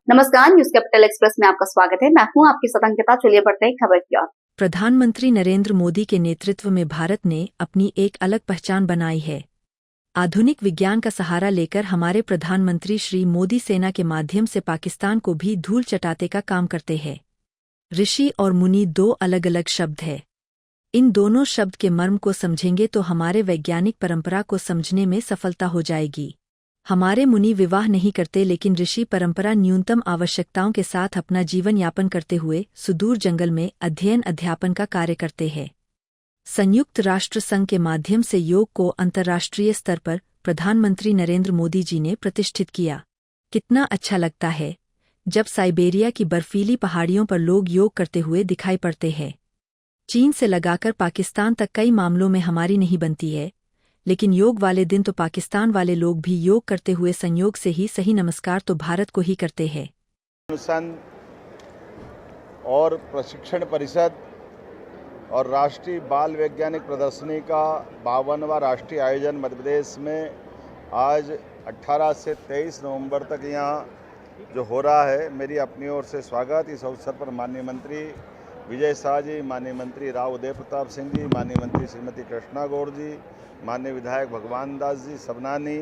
नमस्कार, news capital express में आपका स्वागत है। मैं हूं आपकी सतंकिता। चलिए बढ़ते हैं खबर की ओर। प्रधानमंत्री नरेंद्र मोदी के नेतृत्व में भारत ने अपनी एक अलग पहचान बनाई है। आधुनिक विज्ञान का सहारा लेकर हमारे प्रधानमंत्री श्री मोदी सेना के माध्यम से पाकिस्तान को भी धूल चटाते का काम करते हैं। ऋषि और मुनि दो अलग अलग शब्द हैं। इन दोनों शब्द के मर्म को समझेंगे तो हमारे वैज्ञानिक परंपरा को समझने में सफलता हो जाएगी। हमारे मुनि विवाह नहीं करते, लेकिन ऋषि परंपरा न्यूनतम आवश्यकताओं के साथ अपना जीवन यापन करते हुए सुदूर जंगल में अध्ययन अध्यापन का कार्य करते हैं। संयुक्त राष्ट्र संघ के माध्यम से योग को अंतर्राष्ट्रीय स्तर पर प्रधानमंत्री नरेंद्र मोदी जी ने प्रतिष्ठित किया। कितना अच्छा लगता है जब साइबेरिया की बर्फीली पहाड़ियों पर लोग योग करते हुए दिखाई पड़ते हैं। चीन से लगाकर पाकिस्तान तक कई मामलों में हमारी नहीं बनती है, लेकिन योग वाले दिन तो पाकिस्तान वाले लोग भी योग करते हुए संयोग से ही सही नमस्कार तो भारत को ही करते हैं। अनुसंधान और प्रशिक्षण परिषद और राष्ट्रीय बाल वैज्ञानिक प्रदर्शनी का 52वां राष्ट्रीय आयोजन मध्य प्रदेश में आज 18 से 23 नवंबर तक यहाँ जो हो रहा है, मेरी अपनी ओर से स्वागत। इस अवसर पर माननीय मंत्री विजय शाह जी, माननीय मंत्री राव उदय प्रताप सिंह जी, माननीय मंत्री श्रीमती कृष्णा गौड़ जी, माननीय विधायक भगवान दास जी सबनानी,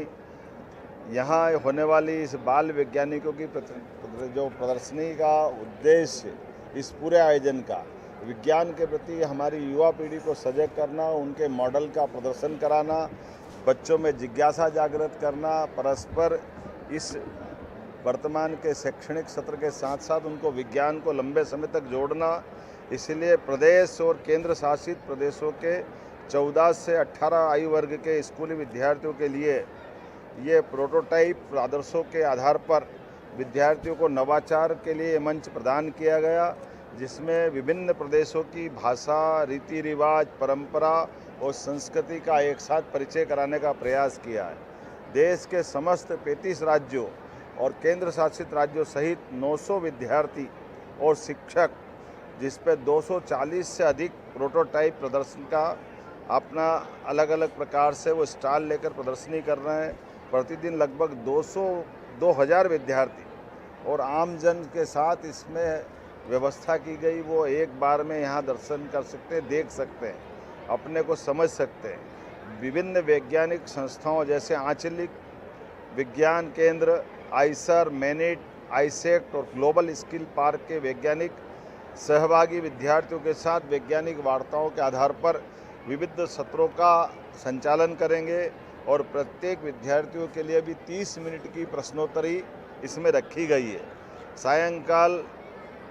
यहाँ होने वाली इस बाल वैज्ञानिकों की जो प्रदर्शनी का उद्देश्य इस पूरे आयोजन का विज्ञान के प्रति हमारी युवा पीढ़ी को सजग करना, उनके मॉडल का प्रदर्शन कराना, बच्चों में जिज्ञासा जागृत करना, परस्पर इस वर्तमान के शैक्षणिक सत्र के साथ साथ उनको विज्ञान को लंबे समय तक जोड़ना। इसलिए प्रदेश और केंद्र शासित प्रदेशों के 14 से 18 आयु वर्ग के स्कूली विद्यार्थियों के लिए ये प्रोटोटाइप आदर्शों के आधार पर विद्यार्थियों को नवाचार के लिए मंच प्रदान किया गया, जिसमें विभिन्न प्रदेशों की भाषा, रीति रिवाज, परंपरा और संस्कृति का एक साथ परिचय कराने का प्रयास किया है। देश के समस्त 35 राज्यों और केंद्र शासित राज्यों सहित 900 विद्यार्थी और शिक्षक, जिस पे 240 से अधिक प्रोटोटाइप प्रदर्शन का अपना अलग अलग प्रकार से वो स्टॉल लेकर प्रदर्शनी कर रहे हैं। प्रतिदिन लगभग 2000 विद्यार्थी और आम जन के साथ इसमें व्यवस्था की गई, वो एक बार में यहाँ दर्शन कर सकते हैं, देख सकते हैं, अपने को समझ सकते हैं। विभिन्न वैज्ञानिक संस्थाओं जैसे आंचलिक विज्ञान केंद्र, आइसर, मैनिट, आइसेक्ट और ग्लोबल स्किल पार्क के वैज्ञानिक सहभागी विद्यार्थियों के साथ वैज्ञानिक वार्ताओं के आधार पर विविध सत्रों का संचालन करेंगे और प्रत्येक विद्यार्थियों के लिए भी 30 मिनट की प्रश्नोत्तरी इसमें रखी गई है। सायंकाल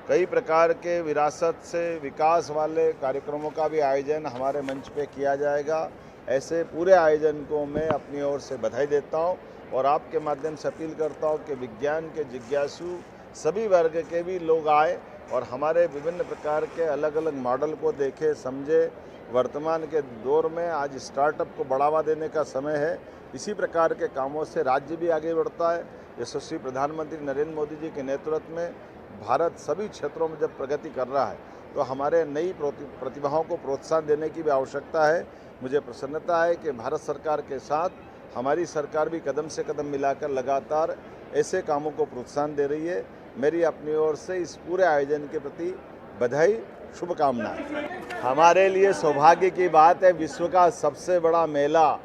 कई प्रकार के विरासत से विकास वाले कार्यक्रमों का भी आयोजन हमारे मंच पे किया जाएगा। ऐसे पूरे आयोजन को मैं अपनी ओर से बधाई देता हूँ और आपके माध्यम से अपील करता हूँ कि विज्ञान के जिज्ञासु सभी वर्ग के भी लोग आए और हमारे विभिन्न प्रकार के अलग अलग मॉडल को देखे, समझे। वर्तमान के दौर में आज स्टार्टअप को बढ़ावा देने का समय है। इसी प्रकार के कामों से राज्य भी आगे बढ़ता है। यशस्वी प्रधानमंत्री नरेंद्र मोदी जी के नेतृत्व में भारत सभी क्षेत्रों में जब प्रगति कर रहा है तो हमारे नई प्रतिभाओं को प्रोत्साहन देने की भी आवश्यकता है। मुझे प्रसन्नता है कि भारत सरकार के साथ हमारी सरकार भी कदम से कदम मिलाकर लगातार ऐसे कामों को प्रोत्साहन दे रही है। मेरी अपनी ओर से इस पूरे आयोजन के प्रति बधाई, शुभकामनाएं। हमारे लिए सौभाग्य की बात है, विश्व का सबसे बड़ा मेला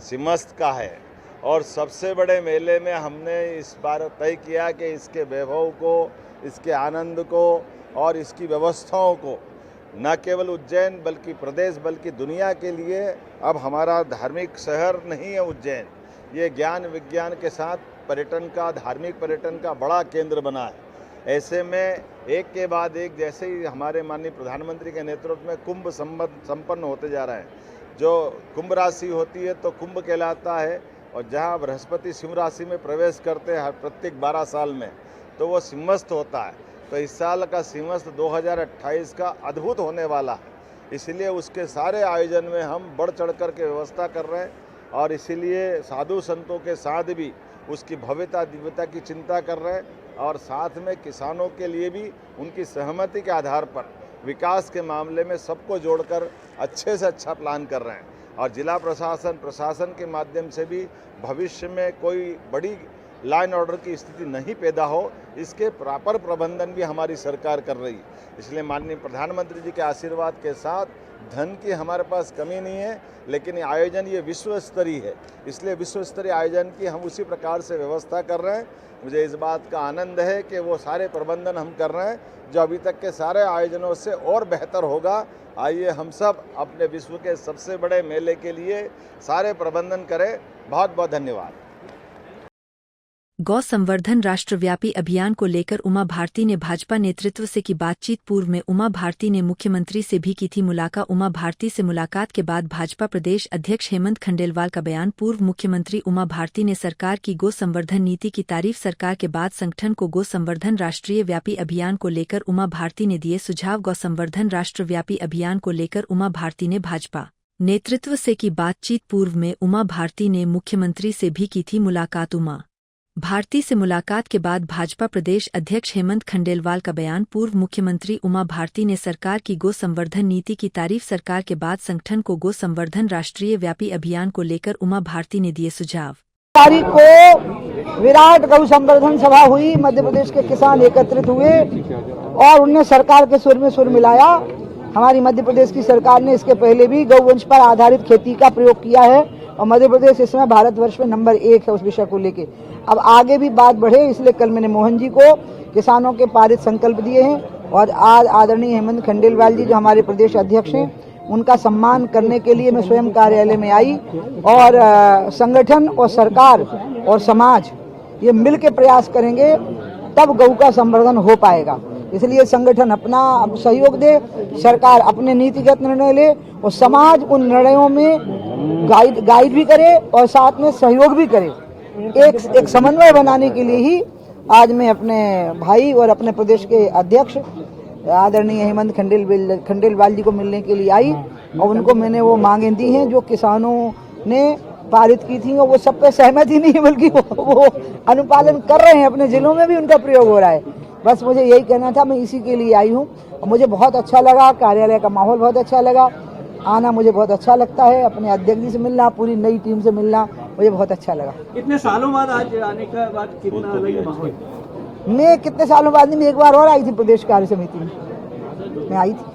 सिमस्त का है और सबसे बड़े मेले में हमने इस बार तय किया कि इसके वैभव को, इसके आनंद को और इसकी व्यवस्थाओं को न केवल उज्जैन बल्कि प्रदेश बल्कि दुनिया के लिए अब हमारा धार्मिक शहर नहीं है उज्जैन, ये ज्ञान विज्ञान के साथ पर्यटन का, धार्मिक पर्यटन का बड़ा केंद्र बना है। ऐसे में एक के बाद एक जैसे ही हमारे माननीय प्रधानमंत्री के नेतृत्व में कुंभ संपन्न होते जा रहे हैं। जो कुंभ राशि होती है तो कुंभ कहलाता है, और जहां बृहस्पति सिंह राशि में प्रवेश करते हैं हर प्रत्येक 12 साल में, तो वो सिंहस्थ होता है। तो इस साल का सिंहस्थ 2028 का अद्भुत होने वाला है, इसलिए उसके सारे आयोजन में हम बढ़ चढ़ कर के व्यवस्था कर रहे हैं और इसीलिए साधु संतों के साथ भी उसकी भव्यता दिव्यता की चिंता कर रहे हैं और साथ में किसानों के लिए भी उनकी सहमति के आधार पर विकास के मामले में सबको जोड़कर अच्छे से अच्छा प्लान कर रहे हैं। और जिला प्रशासन के माध्यम से भी भविष्य में कोई बड़ी लॉ एंड ऑर्डर की स्थिति नहीं पैदा हो, इसके प्रॉपर प्रबंधन भी हमारी सरकार कर रही है। इसलिए माननीय प्रधानमंत्री जी के आशीर्वाद के साथ धन की हमारे पास कमी नहीं है, लेकिन ये आयोजन ये विश्व स्तरीय है, इसलिए विश्व स्तरीय आयोजन की हम उसी प्रकार से व्यवस्था कर रहे हैं। मुझे इस बात का आनंद है कि वो सारे प्रबंधन हम कर रहे हैं जो अभी तक के सारे आयोजनों से और बेहतर होगा। आइए हम सब अपने विश्व के सबसे बड़े मेले के लिए सारे प्रबंधन करें। बहुत बहुत धन्यवाद। गौ संवर्धन राष्ट्रव्यापी अभियान को लेकर उमा भारती ने भाजपा नेतृत्व से की बातचीत। पूर्व में उमा भारती ने मुख्यमंत्री से भी की थी मुलाकात। उमा भारती से मुलाकात के बाद भाजपा प्रदेश अध्यक्ष हेमंत खंडेलवाल का बयान। पूर्व मुख्यमंत्री उमा भारती ने सरकार की गो संवर्धन नीति की तारीफ। सरकार के बाद संगठन को गो संवर्धन राष्ट्रीय व्यापी अभियान को लेकर उमा भारती ने दिए सुझाव। गौ संवर्धन राष्ट्रव्यापी अभियान को लेकर उमा भारती ने भाजपा नेतृत्व से की बातचीत। पूर्व में उमा भारती ने मुख्यमंत्री से भी की थी मुलाकात। उमा भारती से मुलाकात के बाद भाजपा प्रदेश अध्यक्ष हेमंत खंडेलवाल का बयान। पूर्व मुख्यमंत्री उमा भारती ने सरकार की गो संवर्धन नीति की तारीफ। सरकार के बाद संगठन को गो संवर्धन राष्ट्रीय व्यापी अभियान को लेकर उमा भारती ने दिए सुझाव। तारीख को विराट गौ संवर्धन सभा हुई, मध्य प्रदेश के किसान एकत्रित हुए और उनने सरकार के सुर में सुर मिलाया। हमारी मध्य प्रदेश की सरकार ने इसके पहले भी गौवंश पर आधारित खेती का प्रयोग किया है और मध्य प्रदेश इसमें भारतवर्ष में नंबर 1 है उस विषय को लेके। अब आगे भी बात बढ़े, इसलिए कल मैंने मोहन जी को किसानों के पारित संकल्प दिए हैं और आज आदरणीय हेमंत खंडेलवाल जी जो हमारे प्रदेश अध्यक्ष हैं उनका सम्मान करने के लिए मैं स्वयं कार्यालय में आई और संगठन और सरकार और समाज ये मिल के प्रयास करेंगे तब गौ का संवर्धन हो पाएगा। इसलिए संगठन अपना सहयोग दे, सरकार अपने नीतिगत निर्णय ले और समाज उन निर्णयों में गाइड भी करे और साथ में सहयोग भी करे। एक समन्वय बनाने के लिए ही आज मैं अपने भाई और अपने प्रदेश के अध्यक्ष आदरणीय हेमंत खंडेलवाल जी को मिलने के लिए आई और उनको मैंने वो मांगें दी हैं जो किसानों ने पारित की थी और वो सब पे सहमत ही नहीं बल्कि वो अनुपालन कर रहे हैं, अपने जिलों में भी उनका प्रयोग हो रहा है। बस मुझे यही कहना था, मैं इसी के लिए आई हूँ और मुझे बहुत अच्छा लगा, कार्यालय का माहौल बहुत अच्छा लगा, आना मुझे बहुत अच्छा लगता है, अपने अध्यक्ष जी से मिलना, पूरी नई टीम से मिलना मुझे बहुत अच्छा लगा। इतने सालों बाद आज आने का बाद कितना अलग माहौल? मैं कितने सालों बाद नहीं, एक बार और आई थी प्रदेश कार्य समिति में, मैं आई थी।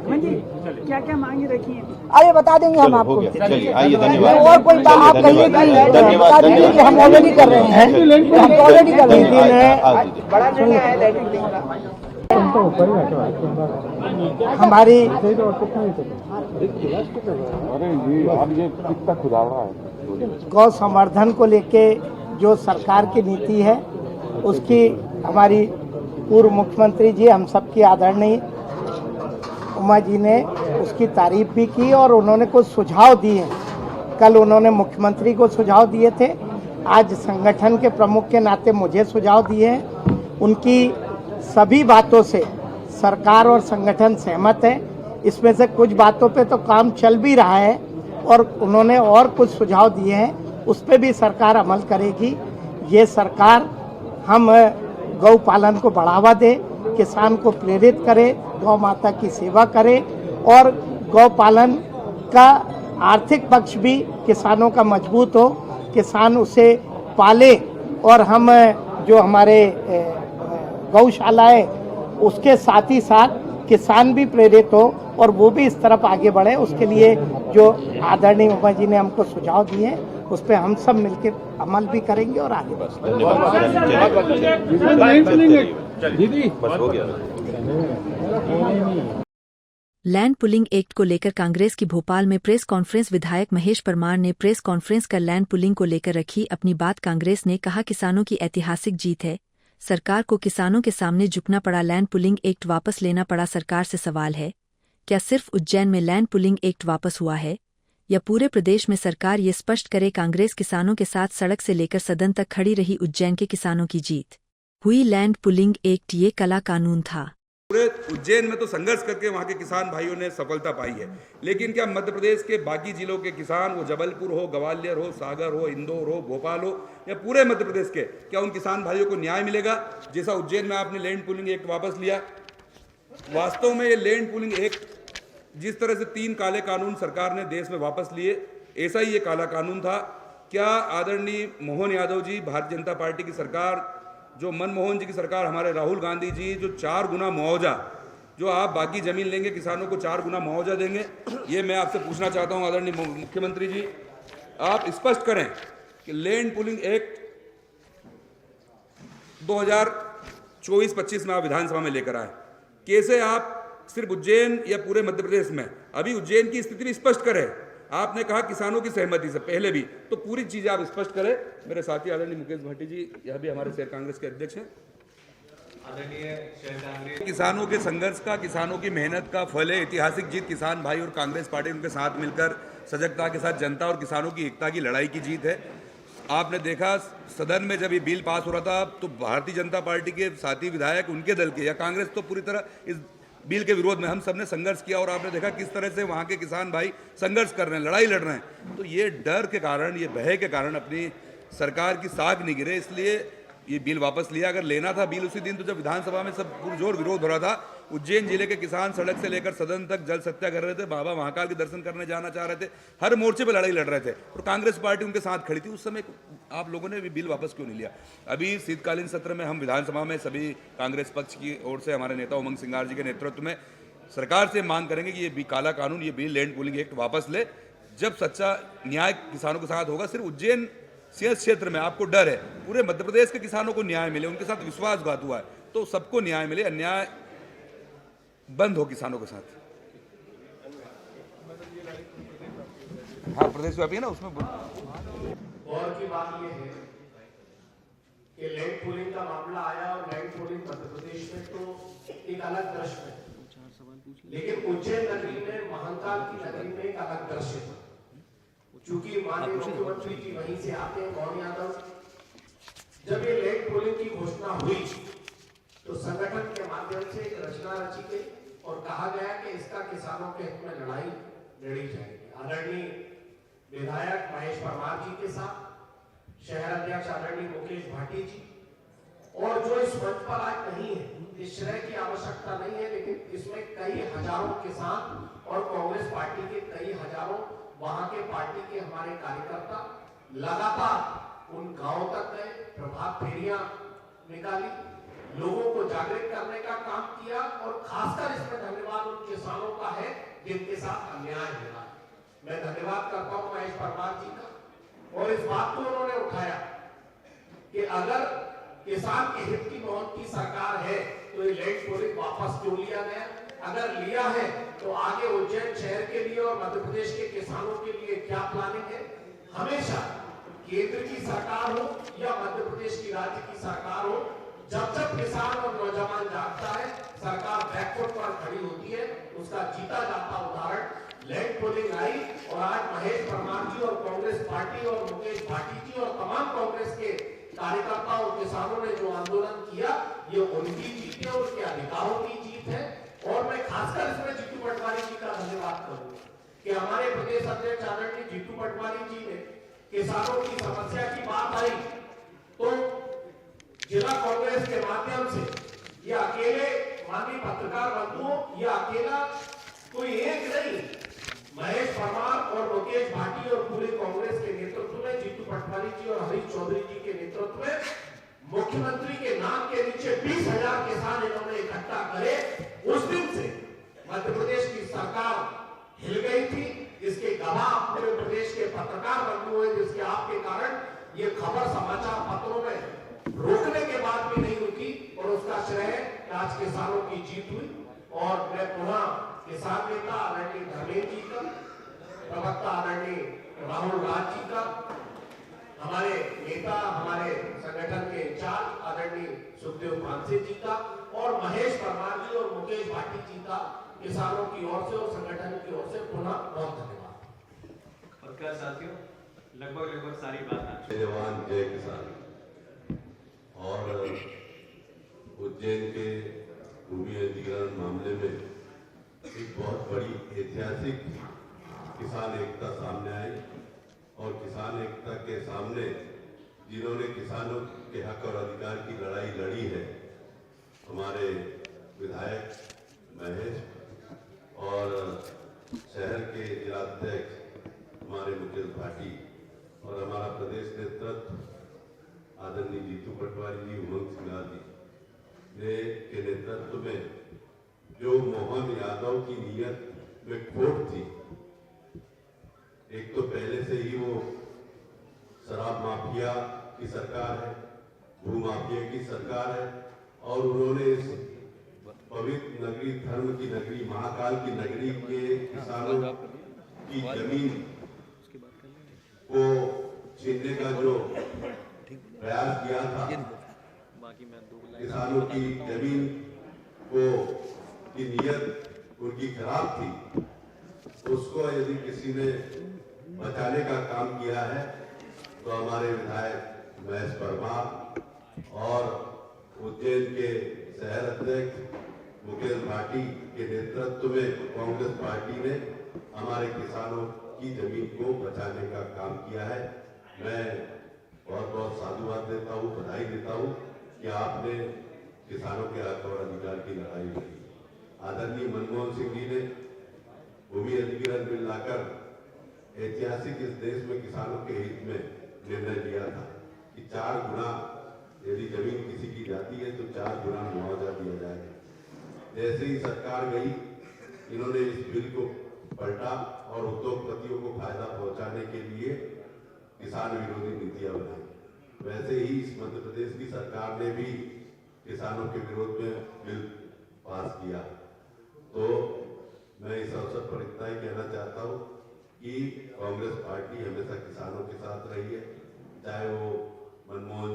क्या क्या मांगे रखी हैं? अरे बता देंगे हम आपको। आइए, धन्यवाद। और कोई बात आप कहिए बता दीजिए कि हम ऑलरेडी कर रहे हैं, हम ऑलरेडी कर रहे हैं। हमारी गौ संवर्धन को लेके जो सरकार की नीति है उसकी हमारी पूर्व मुख्यमंत्री जी हम सबकी आदरणीय उमा जी ने उसकी तारीफ भी की और उन्होंने कुछ सुझाव दिए। कल उन्होंने मुख्यमंत्री को सुझाव दिए थे, आज संगठन के प्रमुख के नाते मुझे सुझाव दिए हैं। उनकी सभी बातों से सरकार और संगठन सहमत है। इसमें से कुछ बातों पे तो काम चल भी रहा है और उन्होंने और कुछ सुझाव दिए हैं, उस पर भी सरकार अमल करेगी। ये सरकार हम गौ पालन को बढ़ावा दे, किसान को प्रेरित करे, गौ माता की सेवा करे और गौ पालन का आर्थिक पक्ष भी किसानों का मजबूत हो, किसान उसे पाले और हम जो हमारे गौशाला है उसके साथ ही साथ किसान भी प्रेरित हो और वो भी इस तरफ आगे बढ़े। उसके लिए जो आदरणीय उमा जी ने हमको सुझाव दिए उस पर हम सब मिलकर अमल भी करेंगे और आगे लैंड पुलिंग एक्ट को लेकर कांग्रेस की भोपाल में प्रेस कॉन्फ्रेंस। विधायक महेश परमार ने प्रेस कॉन्फ्रेंस कर लैंड पुलिंग को लेकर रखी अपनी बात। कांग्रेस ने कहा किसानों की ऐतिहासिक जीत है, सरकार को किसानों के सामने झुकना पड़ा, लैंड पुलिंग एक्ट वापस लेना पड़ा। सरकार से सवाल है, क्या सिर्फ उज्जैन में लैंड पुलिंग एक्ट वापस हुआ है या पूरे प्रदेश में? सरकार ये स्पष्ट करे। कांग्रेस किसानों के साथ सड़क से लेकर सदन तक खड़ी रही। उज्जैन के किसानों की जीत हुई। लैंड पुलिंग एक्ट ये काला कानून था। पूरे उज्जैन में तो संघर्ष करके वहाँ के किसान भाइयों ने सफलता पाई है, लेकिन क्या मध्य प्रदेश के बाकी जिलों के किसान, वो जबलपुर हो, ग्वालियर हो, सागर हो, इंदौर हो, भोपाल हो या पूरे मध्य प्रदेश के, क्या उन किसान भाइयों को न्याय मिलेगा जैसा उज्जैन में आपने लैंड पुलिंग एक्ट वापस लिया? वास्तव में ये लैंड पुलिंग एक्ट जिस तरह से 3 काले कानून सरकार ने देश में वापस लिए, ऐसा ही ये काला कानून था। क्या आदरणीय मोहन यादव जी, भारतीय जनता पार्टी की सरकार, जो मनमोहन जी की सरकार, हमारे राहुल गांधी जी, जो 4 गुना मुआवजा, जो आप बाकी जमीन लेंगे किसानों को 4 गुना मुआवजा देंगे, ये मैं आपसे पूछना चाहता हूं आदरणीय मुख्यमंत्री जी, आप स्पष्ट करें कि लैंड पूलिंग एक्ट 2024-25 में आप विधानसभा में लेकर आए, कैसे आप सिर्फ उज्जैन या पूरे मध्य प्रदेश में, अभी उज्जैन की स्थिति भी स्पष्ट करें। आपने कहा किसानों की सहमति से, पहले भी, तो पूरी चीजें आप स्पष्ट करें। मेरे साथी आदरणीय मुकेश भाटी जी, यह भी हमारे शहर कांग्रेस के अध्यक्ष हैं। किसानों के संघर्ष का, किसानों की मेहनत का फल है ऐतिहासिक जीत। किसान भाई और कांग्रेस पार्टी उनके साथ मिलकर सजगता के साथ जनता और किसानों की एकता की लड़ाई की जीत है। आपने देखा सदन में जब ये बिल पास हो रहा था तो भारतीय जनता पार्टी के साथी विधायक, उनके दल के, या कांग्रेस तो पूरी तरह इस बिल के विरोध में, हम सब ने संघर्ष किया और आपने देखा किस तरह से वहाँ के किसान भाई संघर्ष कर रहे हैं, लड़ाई लड़ रहे हैं। तो ये डर के कारण, ये भय के कारण अपनी सरकार की साख नहीं गिरे, इसलिए ये बिल वापस लिया। अगर लेना था बिल उसी दिन, तो जब विधानसभा में सब पुरजोर विरोध हो रहा था, उज्जैन जिले के किसान सड़क से लेकर सदन तक जल सत्याग्रह कर रहे थे, बाबा महाकाल के दर्शन करने जाना चाह रहे थे, हर मोर्चे पर लड़ाई लड़ रहे थे और कांग्रेस पार्टी उनके साथ खड़ी थी। उस समय आप लोगों ने भी बिल वापस क्यों नहीं लिया? अभी शीतकालीन सत्र में हम विधानसभा में सभी कांग्रेस पक्ष की ओर से हमारे नेता उमंग सिंगार जी के नेतृत्व में सरकार से मांग करेंगे कि ये काला कानून, ये बिल लैंड पूलिंग एक्ट वापस ले। जब सच्चा न्याय किसानों के साथ होगा, सिर्फ उज्जैन सिंहस्थ क्षेत्र में आपको डर है, पूरे मध्य प्रदेश के किसानों को न्याय मिले, उनके साथ विश्वासघात हुआ है, तो सबको न्याय मिले, अन्याय बंद हो किसानों के साथ। हाँ, प्रदेश व्यापी है ना, उसमें और की बात यह है कि लैंड पूलिंग का मामला आया और लैंड पूलिंग मध्य प्रदेश में तो एक अलग दृश्य है, लेकिन उज्जैन नगरी में, महाकाल की नगरी में एक अलग दृश्य था। चूंकि माननीय मुख्यमंत्री जी वहीं से आते हैं, मोहन यादव, जब ये लैंड पूलिंग की घोषणा हुई तो संगठन के माध्यम से एक रचना रची गई और कहा गया कि इसका किसानों के हित में लड़ाई लड़ी जाएगी। आदरणीय विधायक महेश परमार जी के साथ शहर अध्यक्ष आदरणीय मुकेश भाटी जी, और जो इस मंच पर आज नहीं है, इस श्रेय की आवश्यकता नहीं है, लेकिन इसमें कई हजारों किसान और कांग्रेस पार्टी के कई हजारों वहां के पार्टी के हमारे कार्यकर्ता लगातार उन गांवों तक गए, प्रभात फेरियां निकाली, लोगों को जागृत करने का काम किया और खासकर इसमें धन्यवाद उन किसानों का है जिनके साथ अन्याय हो रहा है। मैं धन्यवाद करता हूं महेश परमार जी का, और इस बात को उन्होंने उठाया कि अगर किसान के हित की मोहन की सरकार है तो ये लैंड पूलिंग वापस क्यों लिया गया, अगर लिया है तो आगे उज्जैन शहर के लिए और मध्य प्रदेश के किसानों के लिए क्या प्लानिंग है। हमेशा केंद्र की सरकार हो या मध्य प्रदेश की राज्य की सरकार हो, जब जब किसान और नौजवान जागता है, सरकार बैकफुट पर खड़ी होती है। उसका जीता जाता उदाहरण लैंड पूलिंग आई, और आज महेश परमार जी और कांग्रेस पार्टी और मुकेश भाटी जी और तमाम कांग्रेस के कार्यकर्ता और किसानों ने जो आंदोलन किया, ये उनकी जीत है, उनके अधिकारों की जीत है। और मैं खासकर इसमें जीतू पटवारी जी का धन्यवाद करूंगा कि हमारे प्रदेश अध्यक्ष आदरणीय जीतू पटवारी जी ने किसानों की समस्या की बात आई तो जिला कांग्रेस के माध्यम से, ये अकेले माननीय पत्रकार बंधुओं, ये अकेला कोई एक नहीं, महेश परमार और मुकेश भाटी और पूरे कांग्रेस के नेतृत्व में, जीतू पटवारी जी और हरीश चौधरी जी के नेतृत्व में, मुख्यमंत्री के नाम के नीचे 20,000 किसान इन्होंने इकट्ठा करे। उस दिन से मध्य प्रदेश की सरकार हिल गई थी। इसके गवाह पूरे प्रदेश के पत्रकार बंधु हुए, जिसके आपके कारण ये खबर समाचार पत्रों में रोकने के बाद भी नहीं रुकी, और उसका श्रेय आज किसानों की जीत हुई। और मैं पुनः किसान नेता आदरणीय धर्मेंद्र जी का, प्रवक्ता आदरणीय राहुल राज जी का, हमारे नेता, हमारे संगठन के इंचार्ज आदरणीय सुखदेव पांसे जी का, और महेश परमार जी और मुकेश भाटी जी का किसानों की ओर से और संगठन की ओर से पुनः बहुत धन्यवाद। और क्या साथियों, लगभग सारी बात जय जवान जय किसान। और उज्जैन के भूमि अधिग्रहण मामले में एक बहुत बड़ी ऐतिहासिक किसान एकता सामने आई, और किसान एकता के सामने जिन्होंने किसानों के हक और अधिकार की लड़ाई लड़ी है, हमारे विधायक महेश और शहर के जिलाध्यक्ष हमारे मुकेश भाटी और हमारा प्रदेश नेतृत्व आदरणीय जीतू पटवारी जी, उमंग सिंघार जी के नेतृत्व में जो मोहन यादव की नीयत में खोट थी, एक तो पहले से ही वो शराब माफिया की सरकार है, भू माफिया की सरकार है, और उन्होंने इस पवित्र नगरी, धर्म की नगरी, महाकाल की नगरी के किसानों की जमीन को छीनने का जो प्रयास किया था, किसानों की जमीन को की नीयत उनकी खराब थी, उसको यदि किसी ने बचाने का काम किया है तो हमारे विधायक महेश परमार और उज्जैन के शहर अध्यक्ष मुकेश भाटी के नेतृत्व में कांग्रेस पार्टी ने हमारे किसानों की जमीन को बचाने का काम किया है। मैं बहुत बहुत साधुवाद देता हूँ, बधाई देता हूँ कि आपने किसानों के हक और अधिकार की लड़ाई लड़ी। आदरणीय मनमोहन सिंह जी ने भूमि अधिग्रहण बिल लाकर ऐतिहासिक इस देश में किसानों के हित में निर्णय लिया था कि 4 गुना यदि जमीन किसी की जाती है तो 4 गुना मुआवजा दिया जाएगा। जैसे ही सरकार गई, इन्होंने इस बिल को पलटा और उद्योगपतियों को फायदा पहुंचाने के लिए किसान विरोधी नीतियां बनाई। वैसे ही इस मध्य प्रदेश की सरकार ने भी किसानों के विरोध में बिल पास किया। तो मैं इस अवसर पर इतना ही कहना चाहता हूँ कि कांग्रेस पार्टी हमेशा किसानों के साथ रही है, चाहे वो मनमोहन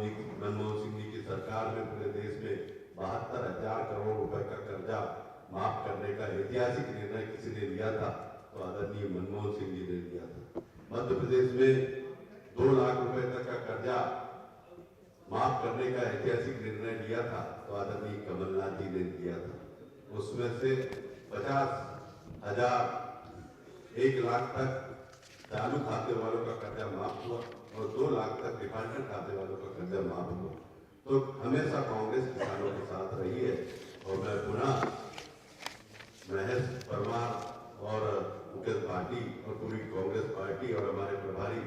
सिंह जी की सरकार में पूरे देश में 72,000 करोड़ रुपए का कर्जा माफ करने का ऐतिहासिक निर्णय किसी ने लिया था तो आदरणीय मनमोहन सिंह जी ने लिया था। मध्य प्रदेश में 2 लाख रुपए तक का कर्जा माफ करने का ऐतिहासिक निर्णय लिया था तो आदरणीय कमलनाथ जी ने लिया था। उसमें से 50,000 1 लाख तक चालू खाते वालों का कर्जा माफ हुआ और 2 लाख तक डिफाल्टर खाते वालों का कर्जा माफ हुआ। तो हमेशा कांग्रेस किसानों के साथ रही है और मैं पुनः महेश परमार और मुकेश भाटी और पूरी कांग्रेस पार्टी और हमारे प्रभारी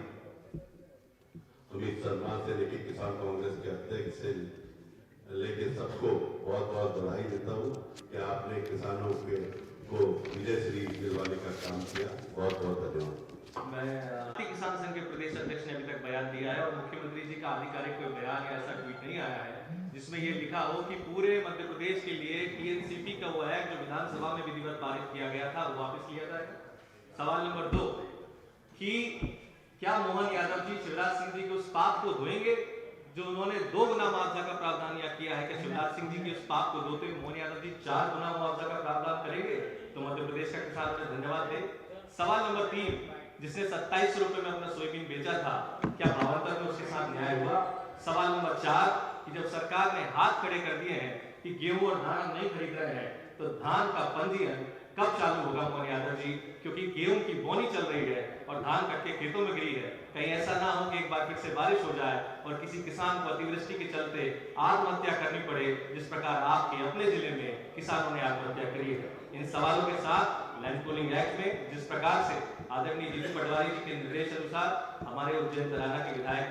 सुमित शर्मा से लेकर किसान कांग्रेस के अध्यक्ष से लेके सबको बहुत बहुत बधाई देता हूँ कि आपने किसानों को विजय श्री दिलवाने का काम किया। बहुत बहुत धन्यवाद। मैं भारतीय किसान संघ के प्रदेश अध्यक्ष ने अभी तक बयान दिया है और मुख्यमंत्री जी का आधिकारिक कोई बयान या ऐसा ट्वीट नहीं आया है जिसमें ये लिखा हो कि पूरे मध्य प्रदेश के लिए टीएनसीपी का वो एक्ट जो विधानसभा में विधिवत पारित किया गया था वो वापस लिया जाएगा। सवाल नंबर 2 कि क्या मोहन यादव जी शिवराज सिंह जी के उस पाप को धोएंगे जो उन्होंने 2 गुना मुआवजा का प्रावधान किया है कि शिवराज सिंह जी के उस पाप को धोते हुए मोहन यादव जी 4 गुना मुआवजा का प्रावधान करेंगे तो मध्य प्रदेश का किसान उन्हें धन्यवाद दे। सवाल नंबर 3, जिसने 27 रुपए में अपना सोयाबीन बेचा था, क्या भावांतर में उसके साथ न्याय हुआ? सवाल नंबर 4 कि जब सरकार ने हाथ खड़े कर दिए हैं कि गेहूं और धान नहीं खरीद रहे हैं तो धान का पंजीयन कब चालू होगा मोहन यादव जी? क्योंकि गेहूं की बोनी चल रही है और धान कट के खेतों में गिरी है। कहीं ऐसा ना हो कि एक बार फिर से बारिश हो जाए और किसी किसान को अतिवृष्टि के चलते आत्महत्या करनी पड़े, जिस प्रकार आपके अपने जिले में किसानों ने आत्महत्या करी है। इन सवालों के साथ लैंड पूलिंग एक्ट में जिस प्रकार से आदरणीय जीतू पटवारी जी के निर्देश अनुसार हमारे उज्जैन तराना के विधायक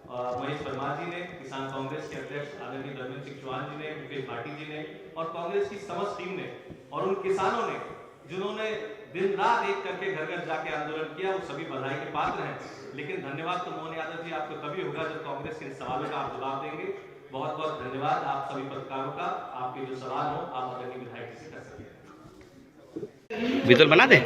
महेश परमार जी ने, किसान कांग्रेस के अध्यक्ष आदरणीय धर्मेंद्र सिंह चौहान जी ने, मुकेश भाटी जी ने और कांग्रेस की समस्त टीम ने और उन किसानों ने जिन्होंने दिन रात एक करके घर घर जाके आंदोलन किया, वो सभी बधाई के पात्र हैं। लेकिन धन्यवाद तो मोहन यादव जी आपको तभी होगा जब कांग्रेस के सवालों का आप जवाब देंगे। बहुत बहुत धन्यवाद आप सभी पत्रकारों का। आपके जो सवाल हो आप आदरणीय विधायक से कर सकते हैं। विजुअल बना दे।